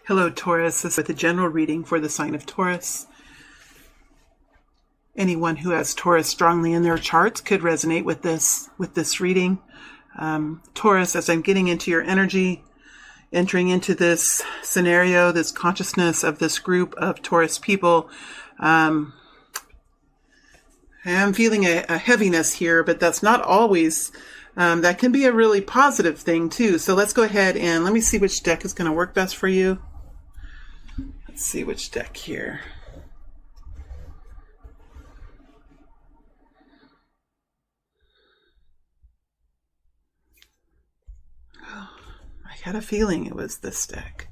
Hello, Taurus. This is with a general reading for the sign of Taurus. Anyone who has Taurus strongly in their charts could resonate with this reading. Taurus, as I'm getting into your energy, entering into this scenario, this consciousness of this group of Taurus people, I am feeling a heaviness here, but that's not always. That can be a really positive thing too. So let's go ahead and let me see which deck is going to work best for you. Let's see which deck here. Oh, I had a feeling it was this deck.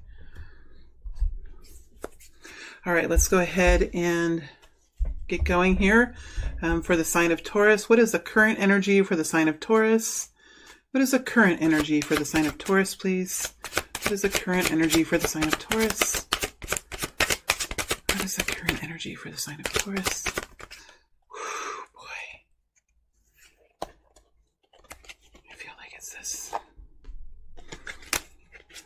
All right, let's go ahead and get going here for the sign of Taurus. What is the current energy for the sign of Taurus? What is the current energy for the sign of Taurus, please? What is the current energy for the sign of Taurus? What is the current energy for the sign of Taurus? Whew, boy. I feel like it's this.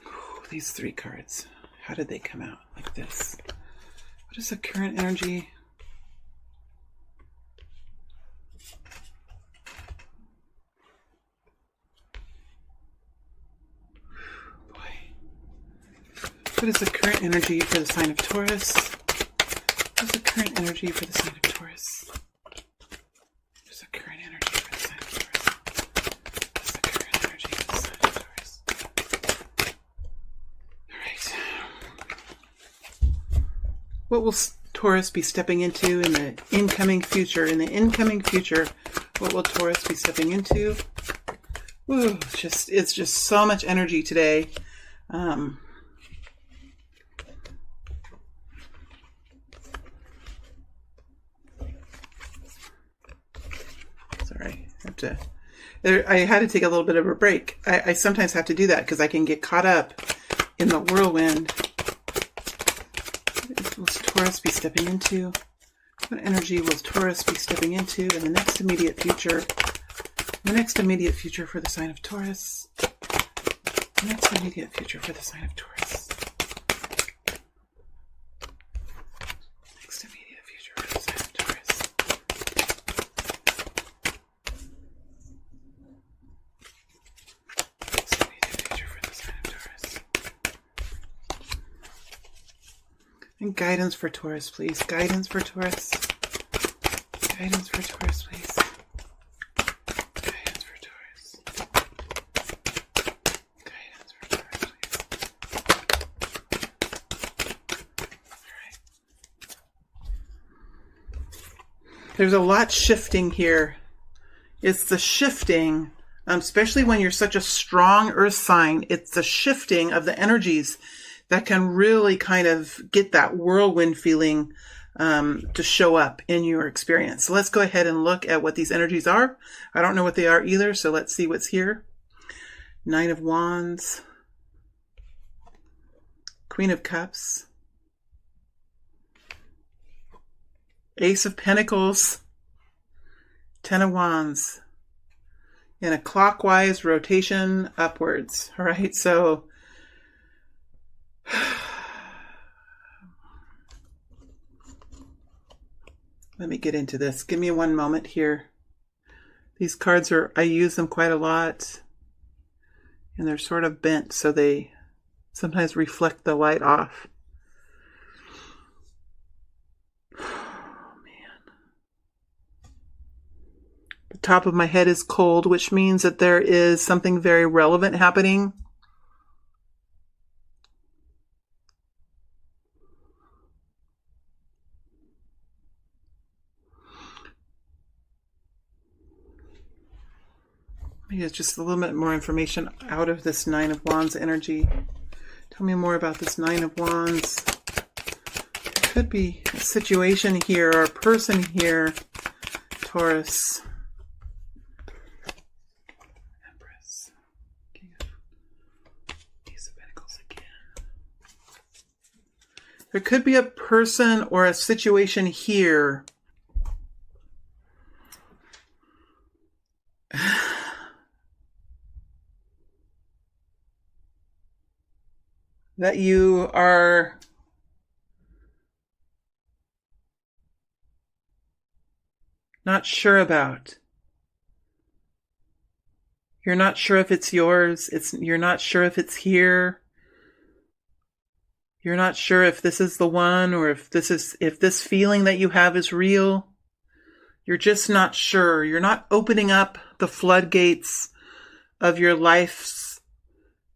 Whew, these three cards. How did they come out like this? What is the current energy? What is the current energy for the sign of Taurus? What is the current energy for the sign of Taurus? What is the current energy for the sign of Taurus? What is the current energy for the sign of Taurus? All right. What will Taurus be stepping into in the incoming future? In the incoming future, what will Taurus be stepping into? Ooh, it's just so much energy today. Sorry, I had to take a little bit of a break. I sometimes have to do that because I can get caught up in the whirlwind. What will Taurus be stepping into? What energy will Taurus be stepping into in the next immediate future? The next immediate future for the sign of Taurus. The next immediate future for the sign of Taurus. Next immediate future for the sign of Taurus. Next immediate future for the sign of Taurus. And guidance for Taurus, please. Guidance for Taurus. Guidance for Taurus, please. Guidance for Taurus. Guidance for Taurus, please. All right. There's a lot shifting here. It's the shifting, especially when you're such a strong earth sign, it's the shifting of the energies that can really kind of get that whirlwind feeling to show up in your experience. So let's go ahead and look at what these energies are. I don't know what they are either, so let's see what's here. Nine of Wands, Queen of Cups, Ace of Pentacles, Ten of Wands, in a clockwise rotation upwards. All right, so let me get into this. Give me one moment here. These cards I use them quite a lot, and they're sort of bent, so they sometimes reflect the light off. Oh, man. The top of my head is cold, which means that there is something very relevant happening. Maybe it's just a little bit more information out of this Nine of Wands energy. Tell me more about this Nine of Wands. There could be a situation here or a person here, Taurus. Empress. King of Ace of Pentacles again. There could be a person or a situation here that you are not sure about. You're not sure if it's yours. You're not sure if it's here. You're not sure if this is the one, or if this feeling that you have is real. You're just not sure. You're not opening up the floodgates of your life's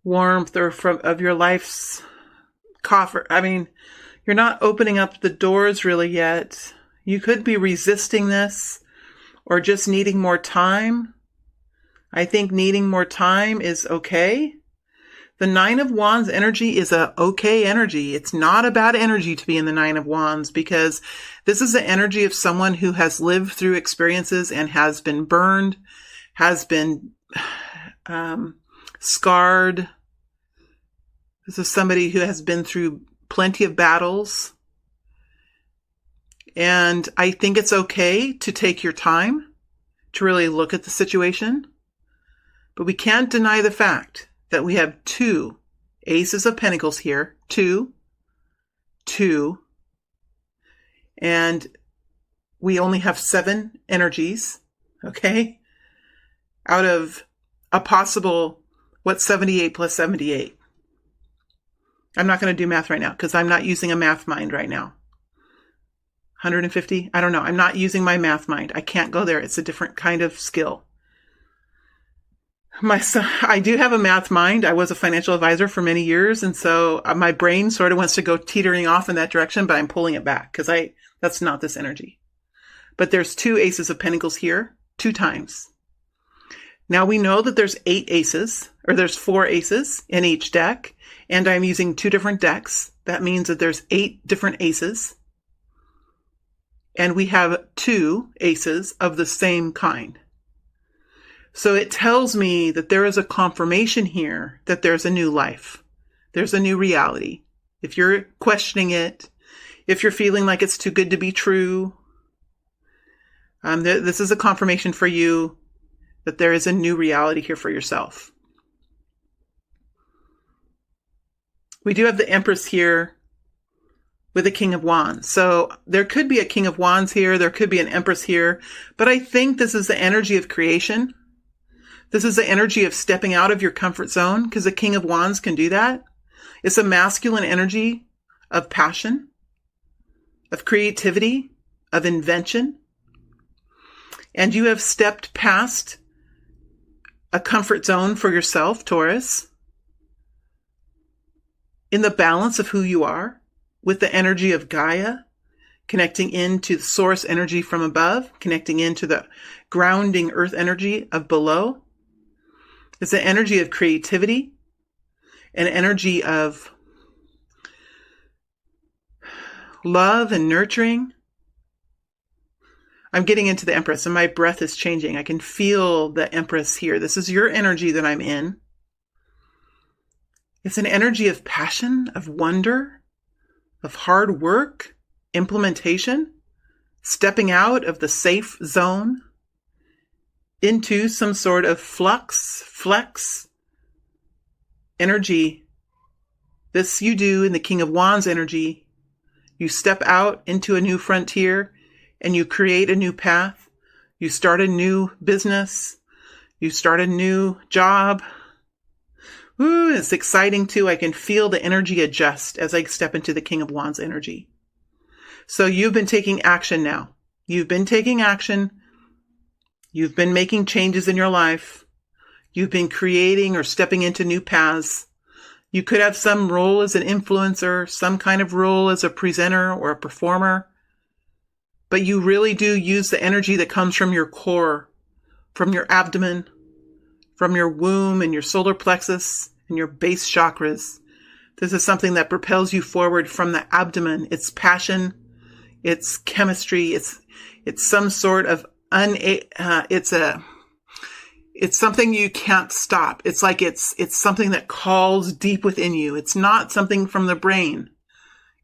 warmth, or of your life's coffer. I mean, you're not opening up the doors really yet. You could be resisting this, or just needing more time. I think needing more time is okay. The Nine of Wands energy is a okay energy. It's not a bad energy to be in the Nine of Wands, because this is the energy of someone who has lived through experiences and has been burned, has been scarred. This is somebody who has been through plenty of battles. And I think it's okay to take your time to really look at the situation. But we can't deny the fact that we have 2 aces of pentacles here. 2. And we only have 7 energies, okay? Out of a possible, 78 plus 78? I'm not going to do math right now because I'm not using a math mind right now. 150? I don't know. I'm not using my math mind. I can't go there. It's a different kind of skill. I do have a math mind. I was a financial advisor for many years. And so my brain sort of wants to go teetering off in that direction, but I'm pulling it back because that's not this energy. But there's 2 aces of pentacles here, 2 times. Now we know that there's 8 aces, or there's 4 aces in each deck. And I'm using 2 different decks. That means that there's 8 different aces. And we have 2 aces of the same kind. So it tells me that there is a confirmation here that there's a new life. There's a new reality. If you're questioning it, if you're feeling like it's too good to be true, this is a confirmation for you that there is a new reality here for yourself. We do have the Empress here with a King of Wands. So there could be a King of Wands here. There could be an Empress here. But I think this is the energy of creation. This is the energy of stepping out of your comfort zone, because the King of Wands can do that. It's a masculine energy of passion, of creativity, of invention. And you have stepped past a comfort zone for yourself, Taurus, in the balance of who you are, with the energy of Gaia, connecting into the source energy from above, connecting into the grounding earth energy of below. It's an energy of creativity, an energy of love and nurturing. I'm getting into the Empress and my breath is changing. I can feel the Empress here. This is your energy that I'm in. It's an energy of passion, of wonder, of hard work, implementation, stepping out of the safe zone into some sort of flex energy. This you do in the King of Wands energy. You step out into a new frontier and you create a new path. You start a new business. You start a new job. Ooh, it's exciting too. I can feel the energy adjust as I step into the King of Wands energy. So you've been taking action now. You've been taking action. You've been making changes in your life. You've been creating or stepping into new paths. You could have some role as an influencer, some kind of role as a presenter or a performer. But you really do use the energy that comes from your core, from your abdomen, from your womb and your solar plexus and your base chakras. This is something that propels you forward from the abdomen. It's passion. It's chemistry. It's some sort of it's something you can't stop. It's like it's something that calls deep within you. It's not something from the brain.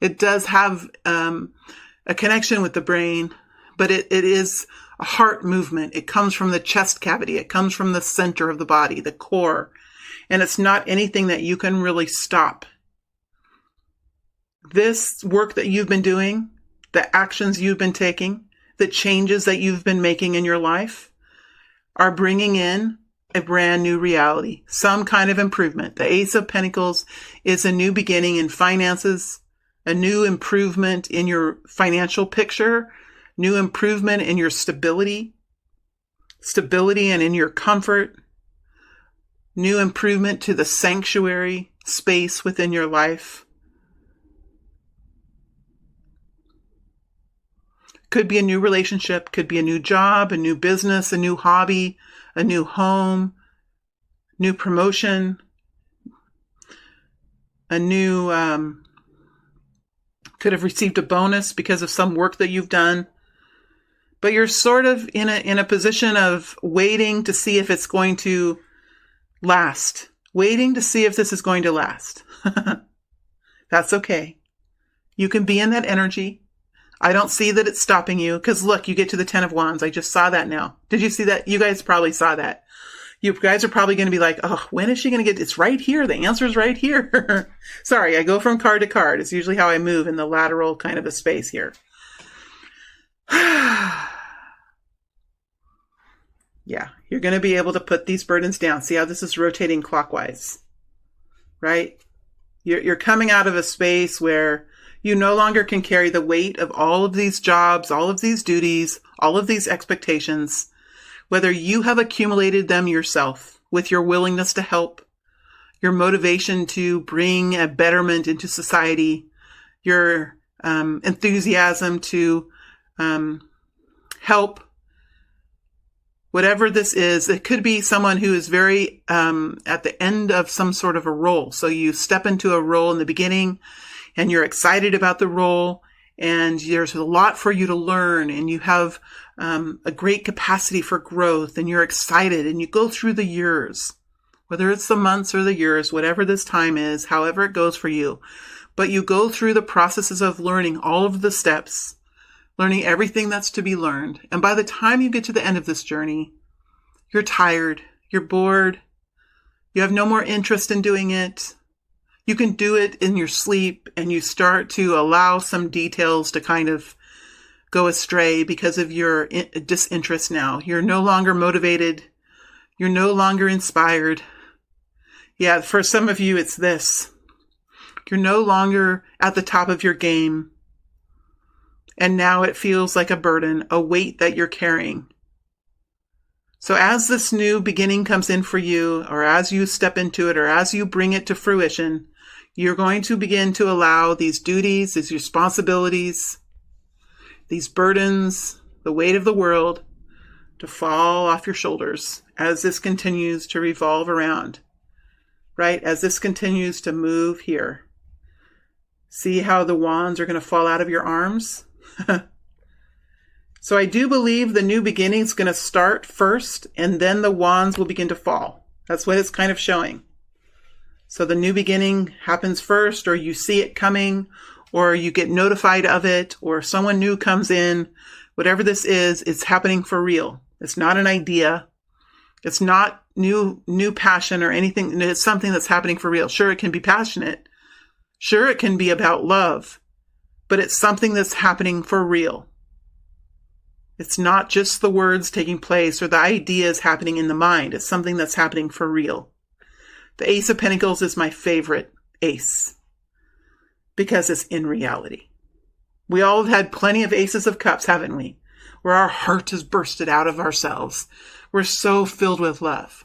It does have a connection with the brain, but it is a heart movement. It comes from the chest cavity. It comes from the center of the body, the core. And it's not anything that you can really stop. this work that you've been doing, the actions you've been taking, the changes that you've been making in your life are bringing in a brand new reality, some kind of improvement. The Ace of Pentacles is a new beginning in finances, a new improvement in your financial picture, new improvement in your stability and in your comfort, new improvement to the sanctuary space within your life. Could be a new relationship, could be a new job, a new business, a new hobby, a new home, new promotion, a new, could have received a bonus because of some work that you've done. But you're sort of in a position of waiting to see if it's going to last. Waiting to see if this is going to last. That's okay. You can be in that energy. I don't see that it's stopping you because look, you get to the 10 of Wands. I just saw that now. Did you see that? You guys probably saw that. You guys are probably going to be like, oh, when is she going to get, it's right here. The answer's right here. Sorry, I go from card to card. It's usually how I move in the lateral kind of a space here. Yeah, you're going to be able to put these burdens down. See how this is rotating clockwise, right? You're coming out of a space where you no longer can carry the weight of all of these jobs, all of these duties, all of these expectations, whether you have accumulated them yourself with your willingness to help, your motivation to bring a betterment into society, your enthusiasm to help. Whatever this is, it could be someone who is very at the end of some sort of a role. So you step into a role in the beginning and you're excited about the role and there's a lot for you to learn and you have a great capacity for growth and you're excited and you go through the years, whether it's the months or the years, whatever this time is, however it goes for you. But you go through the processes of learning all of the steps, learning everything that's to be learned. And by the time you get to the end of this journey, you're tired, you're bored, you have no more interest in doing it. You can do it in your sleep and you start to allow some details to kind of go astray because of your disinterest now. You're no longer motivated. You're no longer inspired. Yeah, for some of you, it's this. You're no longer at the top of your game. And now it feels like a burden, a weight that you're carrying. So as this new beginning comes in for you, or as you step into it, or as you bring it to fruition, you're going to begin to allow these duties, these responsibilities, these burdens, the weight of the world to fall off your shoulders as this continues to revolve around, right? As this continues to move here. See how the wands are going to fall out of your arms? So I do believe the new beginning is going to start first and then the wands will begin to fall. That's what it's kind of showing. So the new beginning happens first, or you see it coming, or you get notified of it, or someone new comes in. Whatever this is, it's happening for real. It's not an idea. It's not new passion or anything. It's something that's happening for real. Sure, it can be passionate. Sure, it can be about love, but it's something that's happening for real. It's not just the words taking place or the ideas happening in the mind. It's something that's happening for real. The Ace of Pentacles is my favorite ace because it's in reality. We all have had plenty of Aces of Cups, haven't we? Where our heart is bursted out of ourselves. We're so filled with love.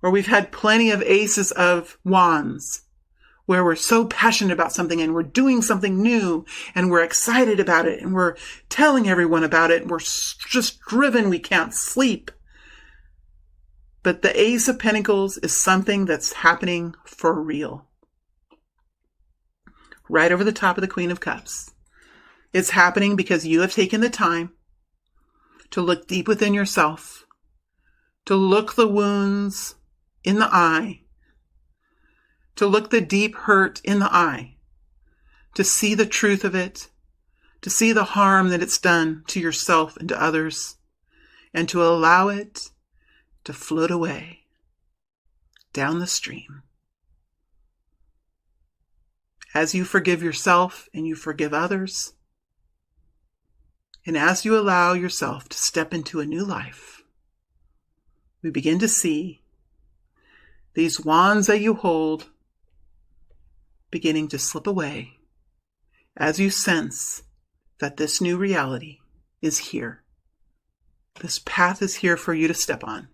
Or we've had plenty of Aces of Wands where we're so passionate about something and we're doing something new and we're excited about it and we're telling everyone about it and we're just driven, we can't sleep. But the Ace of Pentacles is something that's happening for real. Right over the top of the Queen of Cups. It's happening because you have taken the time to look deep within yourself, to look the wounds in the eye, to look the deep hurt in the eye, to see the truth of it, to see the harm that it's done to yourself and to others, and to allow it to float away down the stream as you forgive yourself and you forgive others, and as you allow yourself to step into a new life, we begin to see these wands that you hold beginning to slip away as you sense that this new reality is here. This path is here for you to step on.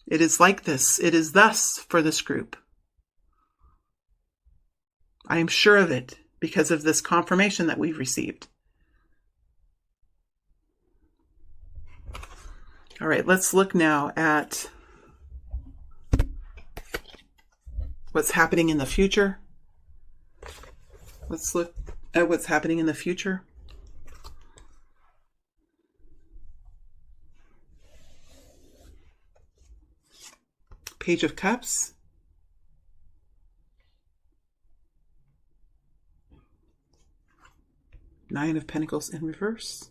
It is like this. It is thus for this group. I am sure of it because of this confirmation that we've received. All right, let's look now at what's happening in the future. Let's look at what's happening in the future. Page of Cups. Nine of Pentacles in reverse.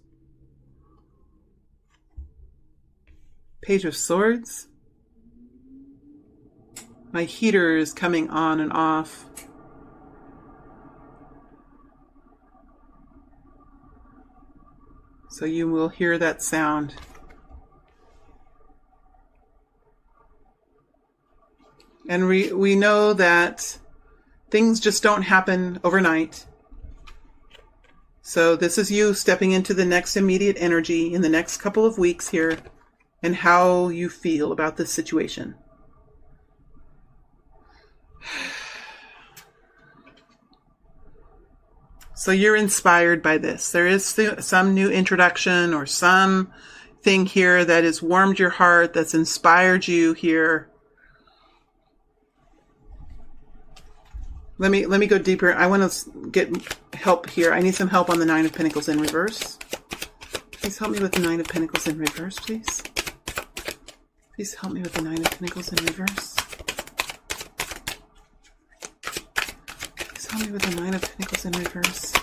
Page of Swords. My heater is coming on and off. So you will hear that sound. And we know that things just don't happen overnight. So this is you stepping into the next immediate energy in the next couple of weeks here and how you feel about this situation. So you're inspired by this. There is some new introduction or something here that has warmed your heart, that's inspired you here. Let me go deeper. I want to get help here. I need some help on the Nine of Pentacles in reverse. Please help me with the Nine of Pentacles in reverse, please. Please help me with the Nine of Pentacles in reverse. Please help me with the Nine of Pentacles in reverse.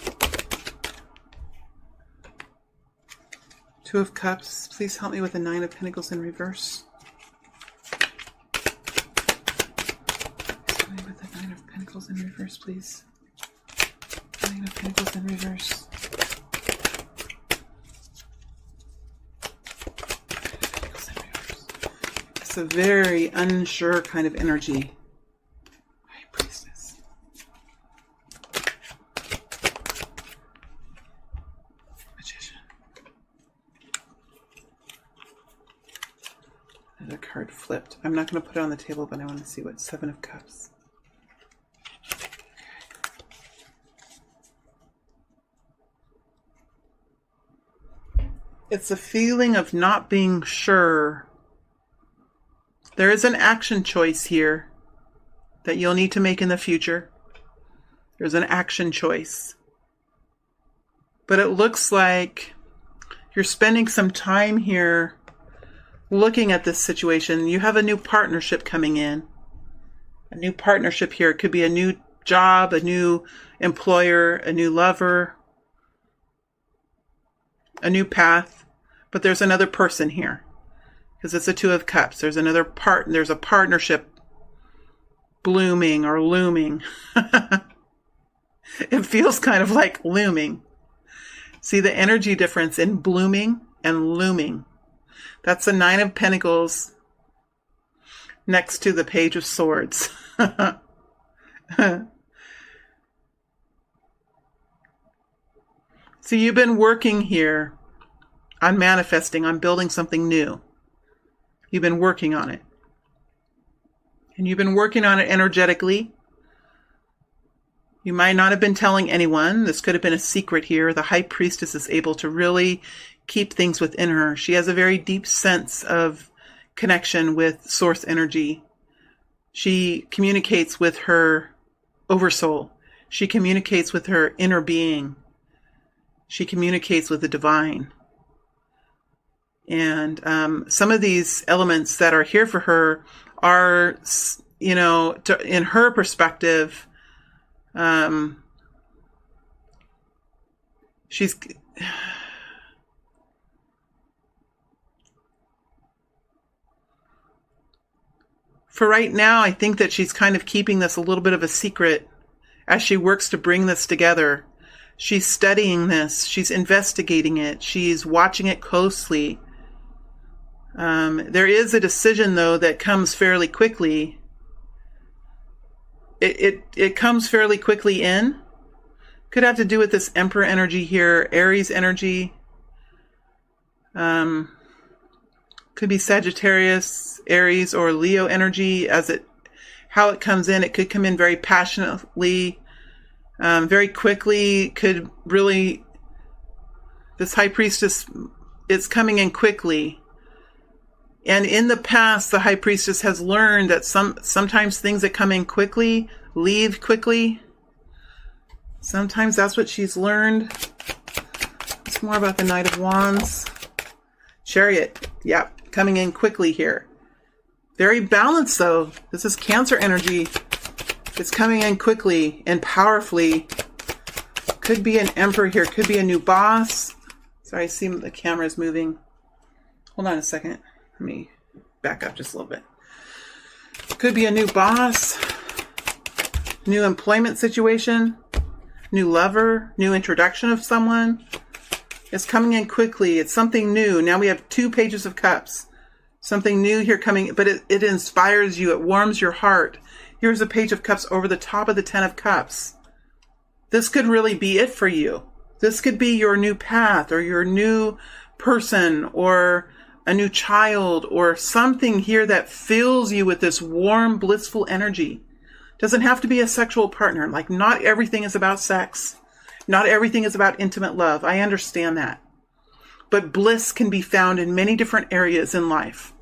Two of Cups. Please help me with the Nine of Pentacles in reverse. Pentacles in reverse, please. Nine of Pentacles in reverse. Pentacles in reverse. It's a very unsure kind of energy. High Priestess. Magician. Another card flipped. I'm not going to put it on the table, but I want to see what Seven of Cups. It's a feeling of not being sure. There is an action choice here that you'll need to make in the future. There's an action choice. But it looks like you're spending some time here looking at this situation. You have a new partnership coming in. A new partnership here. It could be a new job, a new employer, a new lover, a new path. But there's another person here because it's a Two of Cups. There's another there's a partnership blooming or looming. It feels kind of like looming. See the energy difference in blooming and looming. That's the Nine of Pentacles next to the Page of Swords. So you've been working here on manifesting, on building something new. You've been working on it. And you've been working on it energetically. You might not have been telling anyone. This could have been a secret here. The High Priestess is able to really keep things within her. She has a very deep sense of connection with source energy. She communicates with her oversoul. She communicates with her inner being. She communicates with the divine. And some of these elements that are here for her are, you know, in her perspective, she's... For right now, I think that she's kind of keeping this a little bit of a secret as she works to bring this together. She's studying this. She's investigating it. She's watching it closely. There is a decision, though, that comes fairly quickly. It comes fairly quickly in. Could have to do with this Emperor energy here, Aries energy. Could be Sagittarius, Aries, or Leo energy. How it comes in, it could come in very passionately, very quickly. Could really, this High Priestess is coming in quickly. And in the past, the High Priestess has learned that sometimes things that come in quickly leave quickly. Sometimes that's what she's learned. It's more about the Knight of Wands. Chariot, yeah, coming in quickly here. Very balanced, though. This is Cancer energy. It's coming in quickly and powerfully. Could be an Emperor here. Could be a new boss. Sorry, I see the camera is moving. Hold on a second. Let me back up just a little bit. Could be a new boss, new employment situation, new lover, new introduction of someone. It's coming in quickly. It's something new. Now we have 2 pages of cups. Something new here coming, but it inspires you. It warms your heart. Here's a page of cups over the top of the 10 of cups. This could really be it for you. This could be your new path, or your new person, or a new child, or something here that fills you with this warm, blissful energy. Doesn't have to be a sexual partner. Like, not everything is about sex. Not everything is about intimate love. I understand that. But bliss can be found in many different areas in life.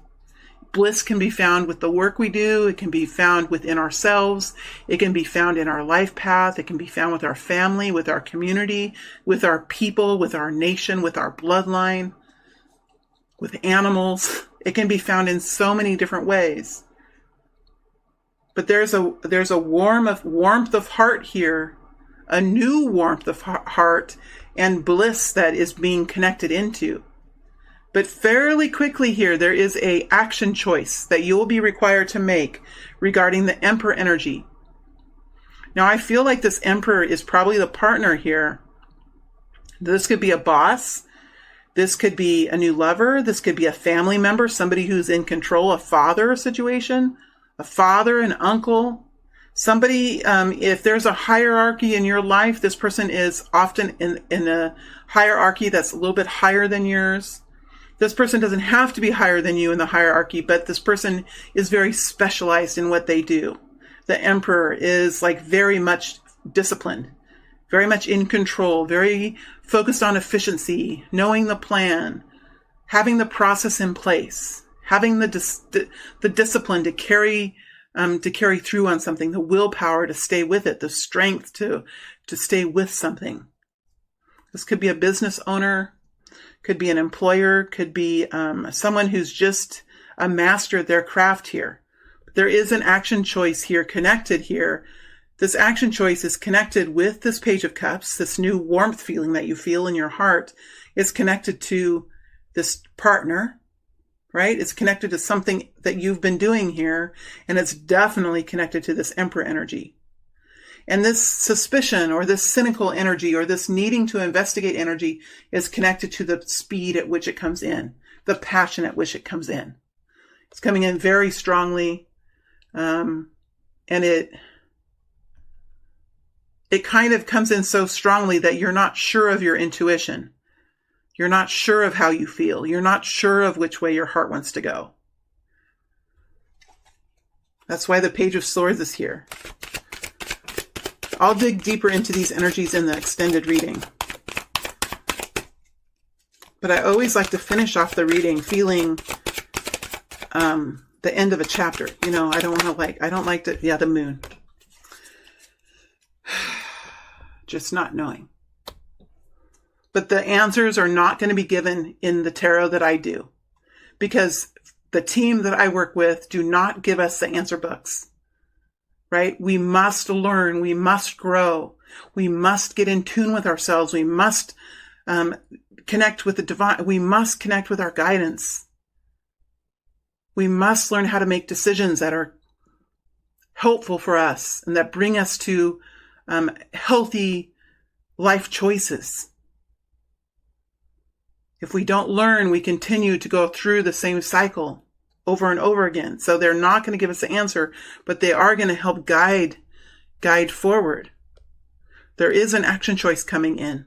Bliss can be found with the work we do. It can be found within ourselves. It can be found in our life path. It can be found with our family, with our community, with our people, with our nation, with our bloodline, with animals. It can be found in so many different ways. But there's a warmth of heart here, a new warmth of heart and bliss that is being connected into. But fairly quickly here, there is a action choice that you will be required to make regarding the Emperor energy. Now, I feel like this Emperor is probably the partner here. This could be a boss. This could be a new lover. This could be a family member, somebody who's in control, a father situation, a father, an uncle. Somebody, if there's a hierarchy in your life, this person is often in a hierarchy that's a little bit higher than yours. This person doesn't have to be higher than you in the hierarchy, but this person is very specialized in what they do. The Emperor is like very much disciplined, very much in control, very focused on efficiency, knowing the plan, having the process in place, having the discipline to carry through on something, the willpower to stay with it, the strength to stay with something. This could be a business owner, could be an employer, could be someone who's just a master at their craft here. There is an action choice here connected here. This action choice is connected with this Page of Cups, this new warmth feeling that you feel in your heart is connected to this partner, right? It's connected to something that you've been doing here, and it's definitely connected to this Emperor energy. And this suspicion or this cynical energy or this needing to investigate energy is connected to the speed at which it comes in, the passion at which it comes in. It's coming in very strongly, and it kind of comes in so strongly that you're not sure of your intuition. You're not sure of how you feel. You're not sure of which way your heart wants to go. That's why the Page of Swords is here. I'll dig deeper into these energies in the extended reading. But I always like to finish off the reading feeling the end of a chapter. You know, I don't like the moon. Just not knowing. But the answers are not going to be given in the tarot that I do, because the team that I work with do not give us the answer books, right? We must learn. We must grow. We must get in tune with ourselves. We must connect with the divine. We must connect with our guidance. We must learn how to make decisions that are helpful for us and that bring us to healthy life choices. If we don't learn, we continue to go through the same cycle over and over again. So they're not going to give us the answer, but they are going to help guide forward. There is an action choice coming in.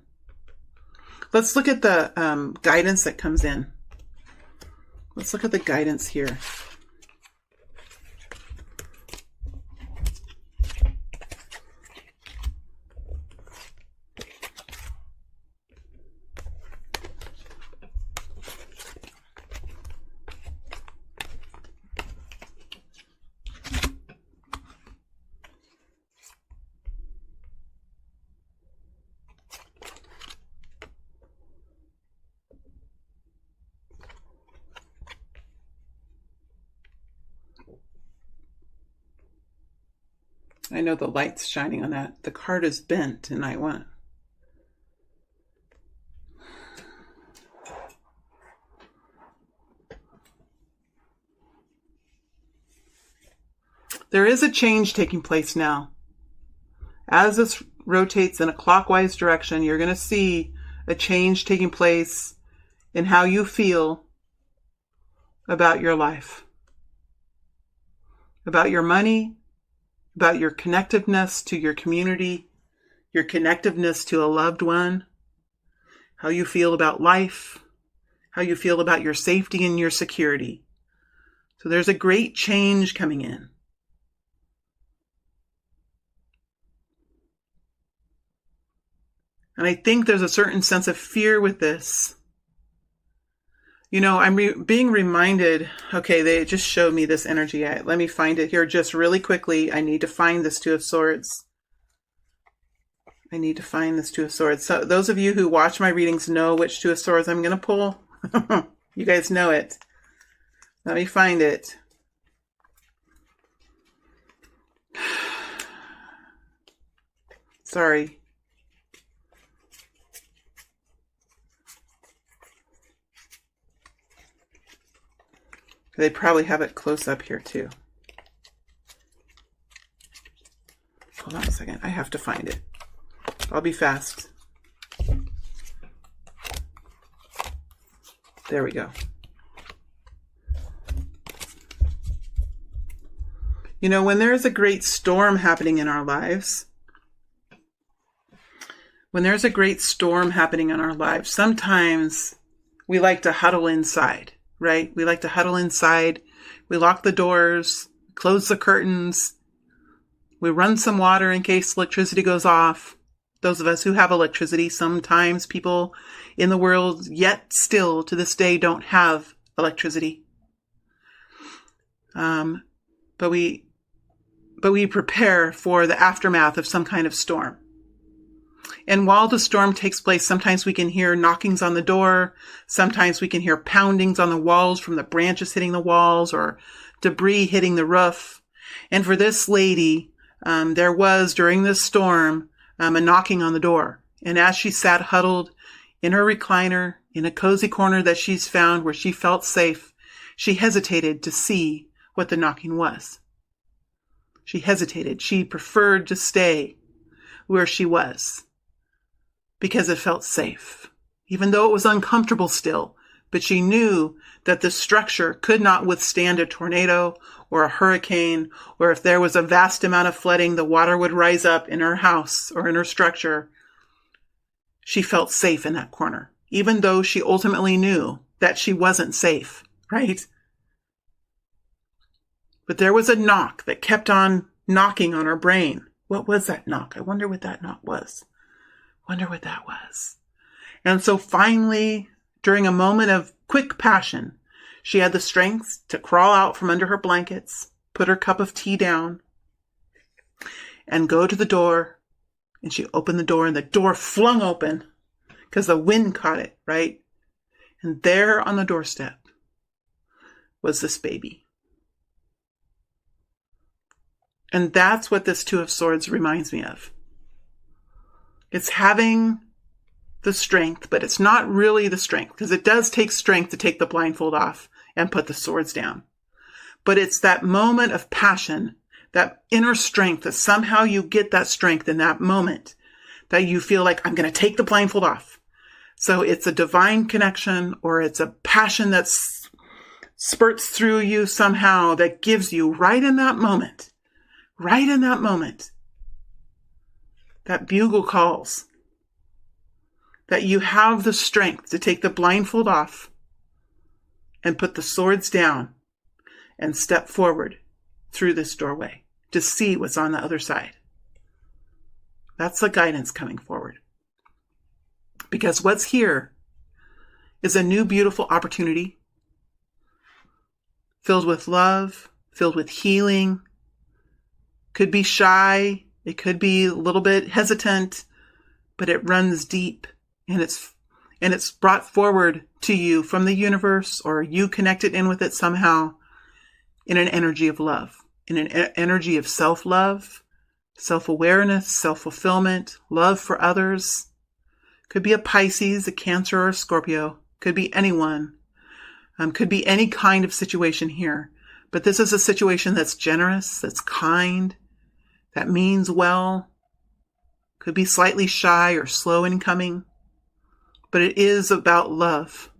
Let's look at the guidance that comes in. Let's look at the guidance here. I know the light's shining on that. The card is bent in night one. There is a change taking place now. As this rotates in a clockwise direction, you're going to see a change taking place in how you feel about your life, about your money, about your connectiveness to your community, your connectiveness to a loved one, how you feel about life, how you feel about your safety and your security. So there's a great change coming in. And I think there's a certain sense of fear with this. You know, I'm being reminded, okay, they just showed me this energy. Let me find it here just really quickly. I need to find this Two of Swords. I need to find this Two of Swords. So those of you who watch my readings know which Two of Swords I'm going to pull. You guys know it. Let me find it. Sorry. They probably have it close up here too. Hold on a second. I have to find it. I'll be fast. There we go. You know, when there is a great storm happening in our lives, sometimes we like to huddle inside. Right? We like to huddle inside. We lock the doors, close the curtains. We run some water in case electricity goes off. Those of us who have electricity, sometimes people in the world yet still to this day don't have electricity. But we prepare for the aftermath of some kind of storm. And while the storm takes place, sometimes we can hear knockings on the door. Sometimes we can hear poundings on the walls from the branches hitting the walls or debris hitting the roof. And for this lady, there was, during this storm, a knocking on the door. And as she sat huddled in her recliner, in a cozy corner that she's found where she felt safe, she hesitated to see what the knocking was. She hesitated. She preferred to stay where she was, because it felt safe, even though it was uncomfortable still. But she knew that the structure could not withstand a tornado or a hurricane, or if there was a vast amount of flooding, the water would rise up in her house or in her structure. She felt safe in that corner, even though she ultimately knew that she wasn't safe, right? But there was a knock that kept on knocking on her brain. What was that knock? I wonder what that knock was. Wonder what that was. And so finally, during a moment of quick passion, she had the strength to crawl out from under her blankets, put her cup of tea down, and go to the door. And she opened the door, and the door flung open because the wind caught it, right? And there on the doorstep was this baby. And that's what this Two of Swords reminds me of. It's having the strength, but it's not really the strength, because it does take strength to take the blindfold off and put the swords down. But it's that moment of passion that inner strength, that somehow you get that strength in that moment that you feel like, I'm going to take the blindfold off. So it's a divine connection, or it's a passion that spurts through you somehow that gives you right in that moment, that bugle calls, that you have the strength to take the blindfold off and put the swords down and step forward through this doorway to see what's on the other side. That's the guidance coming forward. Because what's here is a new, beautiful opportunity filled with love, filled with healing. Could be shy, it could be a little bit hesitant, but it runs deep, and it's brought forward to you from the universe, or you connected in with it somehow in an energy of love, in an energy of self-love, self-awareness, self-fulfillment, love for others. Could be a Pisces, a Cancer, or a Scorpio. Could be anyone. Could be any kind of situation here. But this is a situation that's generous, that's kind, that means well. Could be slightly shy or slow in coming. But it is about love.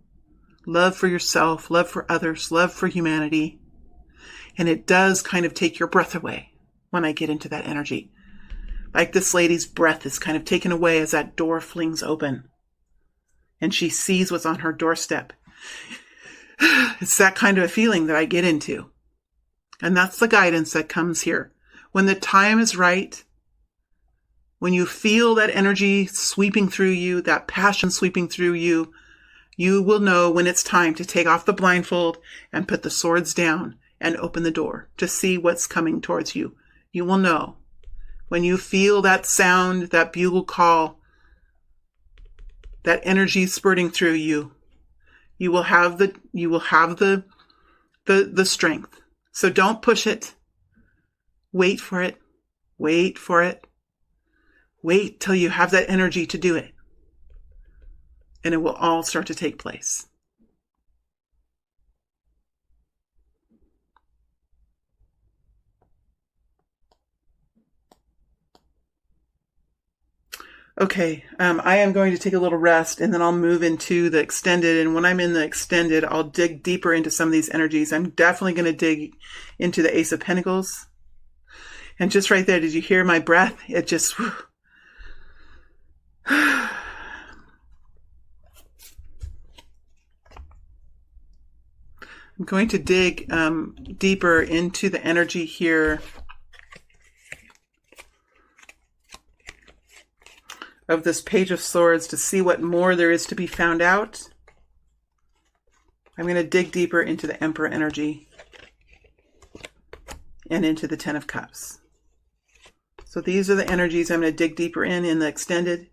Love for yourself, love for others, love for humanity. And it does kind of take your breath away when I get into that energy. Like this lady's breath is kind of taken away as that door flings open. And she sees what's on her doorstep. It's that kind of a feeling that I get into. And that's the guidance that comes here. When the time is right, when you feel that energy sweeping through you, that passion sweeping through you, you will know when it's time to take off the blindfold and put the swords down and open the door to see what's coming towards you. You will know. When you feel that sound, that bugle call, that energy spurting through you, you will have the strength. So don't push it. Wait for it. Wait for it. Wait till you have that energy to do it. And it will all start to take place. Okay, I am going to take a little rest, and then I'll move into the extended. And when I'm in the extended, I'll dig deeper into some of these energies. I'm definitely going to dig into the Ace of Pentacles. And just right there, did you hear my breath? It just... I'm going to dig deeper into the energy here of this Page of Swords to see what more there is to be found out. I'm going to dig deeper into the Emperor energy and into the Ten of Cups. So these are the energies I'm going to dig deeper in the extended.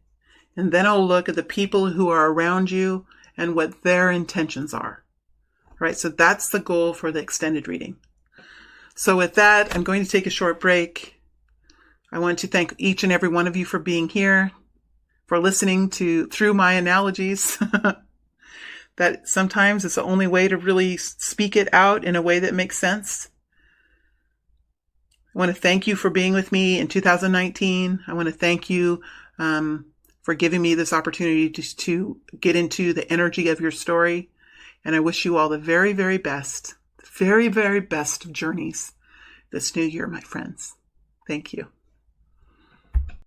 And then I'll look at the people who are around you and what their intentions are. All right, so that's the goal for the extended reading. So with that, I'm going to take a short break. I want to thank each and every one of you for being here, for listening through my analogies. That sometimes it's the only way to really speak it out in a way that makes sense. I want to thank you for being with me in 2019. I want to thank you for giving me this opportunity to get into the energy of your story. And I wish you all the very, very best, the very, very best of journeys this new year, my friends. Thank you.